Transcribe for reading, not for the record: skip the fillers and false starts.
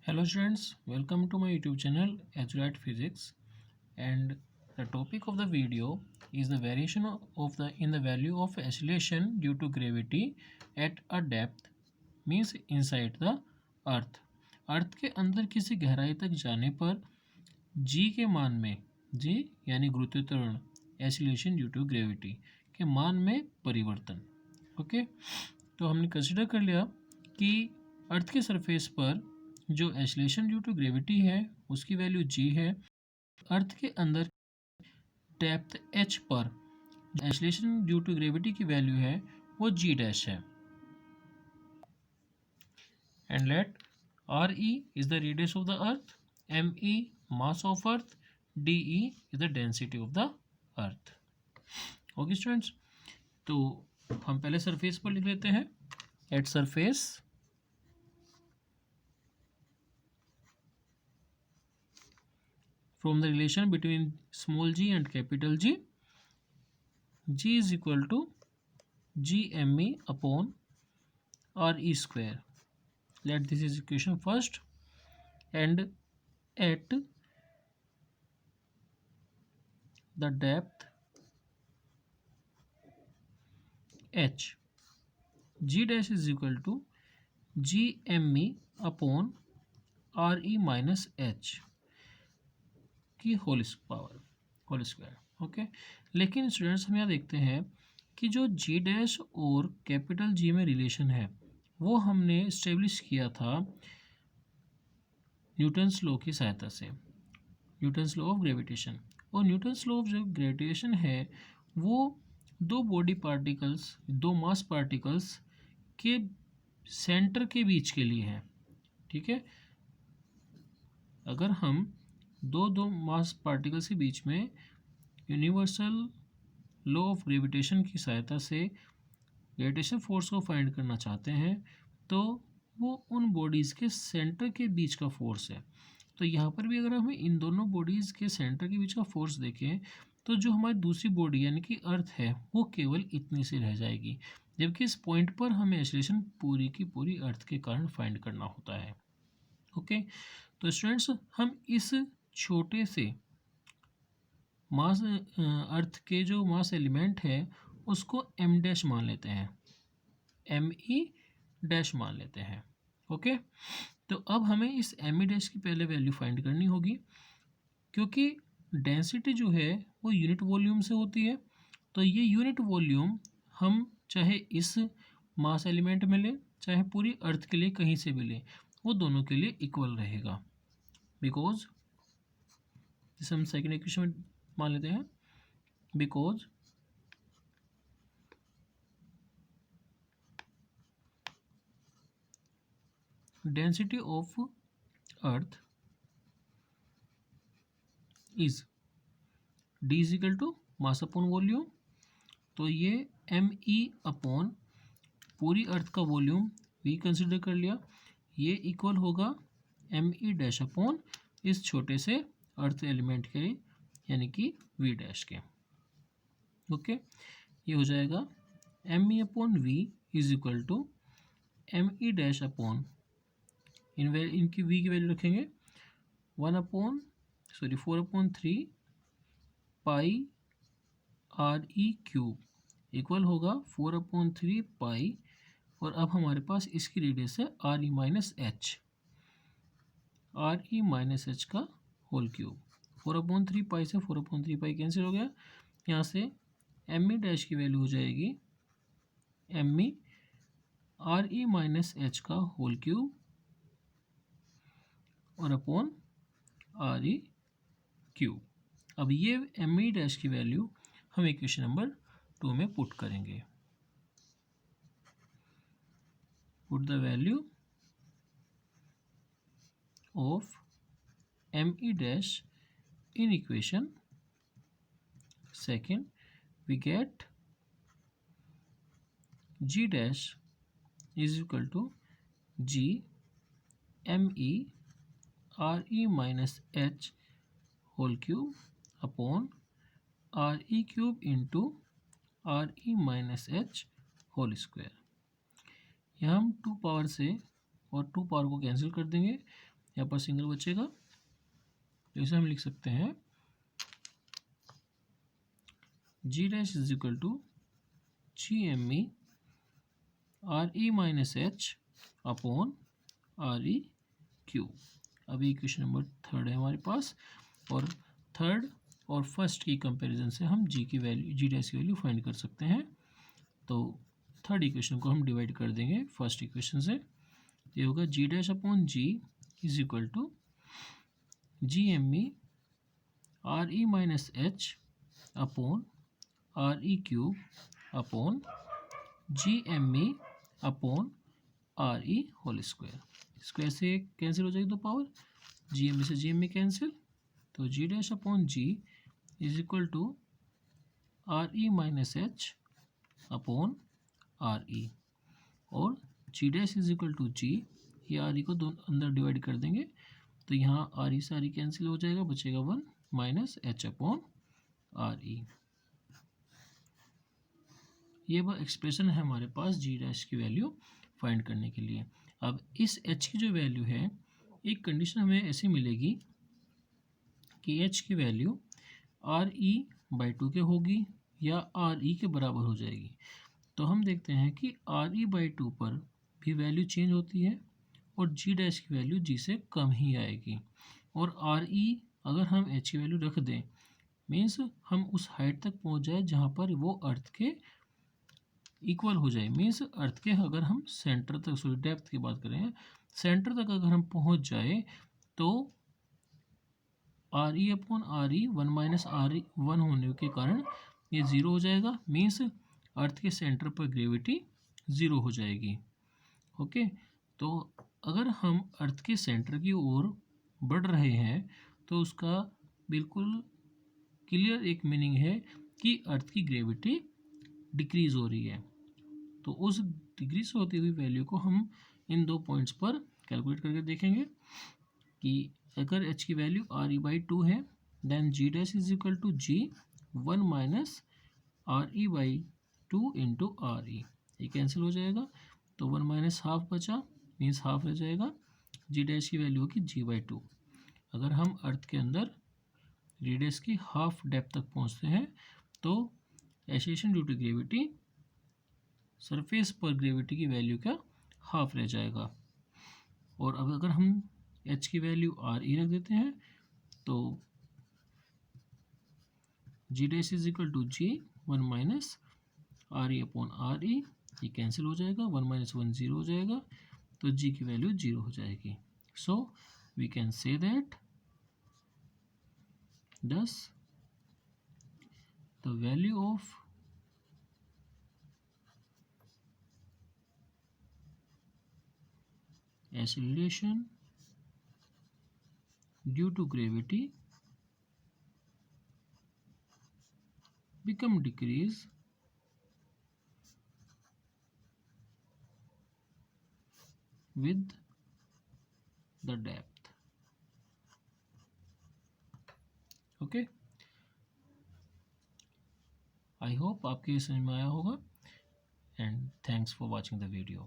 Hello students, welcome to my YouTube channel Edurate Physics, and the topic of the video is the variation of the value of acceleration due to gravity at a depth means inside the earth. अर्थ के अंदर किसी गहराई तक जाने पर g के मान में g यानी गुरुत्वाकर्षण एक्सीलरेशन ड्यू टू ग्रेविटी के मान में परिवर्तन। ओके, तो हमने कंसिडर कर लिया कि अर्थ के सरफेस पर जो एक्सीलरेशन ड्यू टू ग्रेविटी है उसकी वैल्यू g है। अर्थ के अंदर डेप्थ h पर एक्सीलरेशन ड्यू टू ग्रेविटी की वैल्यू है वो g डैश है। And let re is the radius of the earth, me mass of earth, de is the density of the earth. Okay students, तो हम पहले surface पर लिख लेते हैं। At surface from the relation between small g and capital G, g is equal to gme upon re square. Let this is equation first. And at the depth h, g dash is equal to gme upon re minus h की whole square. Okay, लेकिन students हम यहाँ देखते हैं कि जो जी dash और capital G में रिलेशन है वो हमने इस्टेब्लिश किया था न्यूटन्स लॉ की सहायता से, न्यूटन्स लॉ ऑफ ग्रेविटेशन। और न्यूटन्स लॉ ऑफ जो ग्रेविटेशन है वो दो बॉडी पार्टिकल्स, दो मास पार्टिकल्स के सेंटर के बीच के लिए है। ठीक है, अगर हम दो मास पार्टिकल्स के बीच में यूनिवर्सल लॉ ऑफ ग्रेविटेशन की सहायता से ग्रेविटेशन फोर्स को फाइंड करना चाहते हैं तो वो उन बॉडीज़ के सेंटर के बीच का फोर्स है। तो यहाँ पर भी अगर हमें इन दोनों बॉडीज़ के सेंटर के बीच का फोर्स देखें तो जो हमारी दूसरी बॉडी यानी कि अर्थ है वो केवल इतनी सी रह जाएगी, जबकि इस पॉइंट पर हमें एक्सीलरेशन पूरी की पूरी अर्थ के कारण फाइंड करना होता है। ओके, तो स्टूडेंट्स हम इस छोटे से मास अर्थ के जो मास एलिमेंट है उसको m डैश मान लेते हैं, me डैश मान लेते हैं। ओके, तो अब हमें इस me डैश की पहले वैल्यू फाइंड करनी होगी, क्योंकि डेंसिटी जो है वो यूनिट वॉल्यूम से होती है। तो ये यूनिट वॉल्यूम हम चाहे इस मास एलिमेंट में लें चाहे पूरी अर्थ के लिए कहीं से भी लें वो दोनों के लिए इक्वल रहेगा। बिकॉज जिसे हम सेकेंड इक्वेशन में मान लेते हैं, because density of earth is D is equal to mass upon volume. तो ये एम ई अपॉन पूरी अर्थ का वॉल्यूम वी कंसिडर कर लिया, ये इक्वल होगा एम ई डैश अपॉन इस छोटे से अर्थ एलिमेंट के यानी कि वी डैश के। ओके, ये हो जाएगा M E upon V is equal to M E dash upon इनकी वी की वैल्यू रखेंगे 4/3 pi R E cube equal होगा 4/3 पाई, और अब हमारे पास इसकी रेडियस है आर ई माइनस एच का होल क्यूब। 4/3 पाई से 4/3 पाई कैंसिल हो गया, यहाँ से एम ई डैश की वैल्यू हो जाएगी M E R E minus H का होल क्यूब और अपॉन आर ई क्यूब। अब ये एम ई डैश की वैल्यू हम इक्वेशन नंबर 2 में पुट करेंगे। Put the value of M E dash in equation second, we get g dash is equal to g me re minus h whole cube upon re cube into re minus h whole square। यहाँ हम 2 power से और 2 power को cancel कर देंगे, यहाँ पर single बचेगा, तो इसे हम लिख सकते हैं G dash is equal to G M E R E minus H upon R E Q. अभी इक्वेशन नंबर थर्ड है हमारे पास, और थर्ड और फर्स्ट की कंपैरिजन से हम जी की वैल्यू, जी डैश की वैल्यू फाइंड कर सकते हैं। तो थर्ड इक्वेशन को हम डिवाइड कर देंगे फर्स्ट इक्वेशन से, ये होगा G dash upon G is equal to G M E R E minus H upon R E cube upon G M E upon R E whole square. Square से cancel हो जाएगी तो power, जी M ई से जी M E cancel, तो G dash upon G is equal to R E minus H upon R E, और G dash is equal to G, ये R ई को दोनों अंदर डिवाइड कर देंगे, तो यहाँ आर ई से आर ई कैंसिल हो जाएगा, बचेगा 1 minus H upon R E. ये वह एक्सप्रेशन है हमारे पास जी डैश की वैल्यू फाइंड करने के लिए। अब इस एच की जो वैल्यू है, एक कंडीशन हमें ऐसी मिलेगी कि एच की वैल्यू आर ई बाई 2 के होगी या आर ई के बराबर हो जाएगी। तो हम देखते हैं कि आर ई बाई 2 पर भी वैल्यू चेंज होती है और जी डैश की वैल्यू जी से कम ही आएगी, और आर ई अगर हम एच की वैल्यू रख दें, मीन्स हम उस हाइट तक पहुंच जाए जहां पर वो अर्थ के इक्वल हो जाए, मीन्स अर्थ के अगर हम सेंटर तक, सॉरी डेप्थ की बात करें, सेंटर तक अगर हम पहुंच जाए तो are E upon R E 1 minus R ई 1 होने के कारण ये ज़ीरो हो जाएगा, मीन्स अर्थ के सेंटर पर ग्रेविटी ज़ीरो हो जाएगी। ओके, तो अगर हम अर्थ के सेंटर की ओर बढ़ रहे हैं तो उसका बिल्कुल क्लियर एक मीनिंग है कि अर्थ की ग्रेविटी डिक्रीज हो रही है। तो उस डिक्रीज होती हुई वैल्यू को हम इन दो पॉइंट्स पर कैलकुलेट करके देखेंगे कि अगर एच की वैल्यू आर ई बाई 2 है, then G dash is equal to G 1 minus R E by 2 into R E, ये कैंसिल हो जाएगा, तो 1 माइनस हाफ बचा, मीन्स हाफ रह जाएगा, जी डैश की वैल्यू होगी जी बाई 2। अगर हम अर्थ के अंदर रेडियस की हाफ डेप्थ तक पहुंचते हैं तो acceleration due to gravity, surface पर ग्रेविटी की वैल्यू का हाफ रह जाएगा। और अब अगर हम एच की वैल्यू आर ई रख देते हैं तो G dash is equal to G 1 minus R E upon R E, ये कैंसिल हो जाएगा, 1 माइनस 1 जीरो हो जाएगा, तो जी की वैल्यू जीरो हो जाएगी। So we can say that thus the value of acceleration due to gravity become decrease with the depth. Okay, I hope आपके समझ में आया होगा, and thanks for watching the video.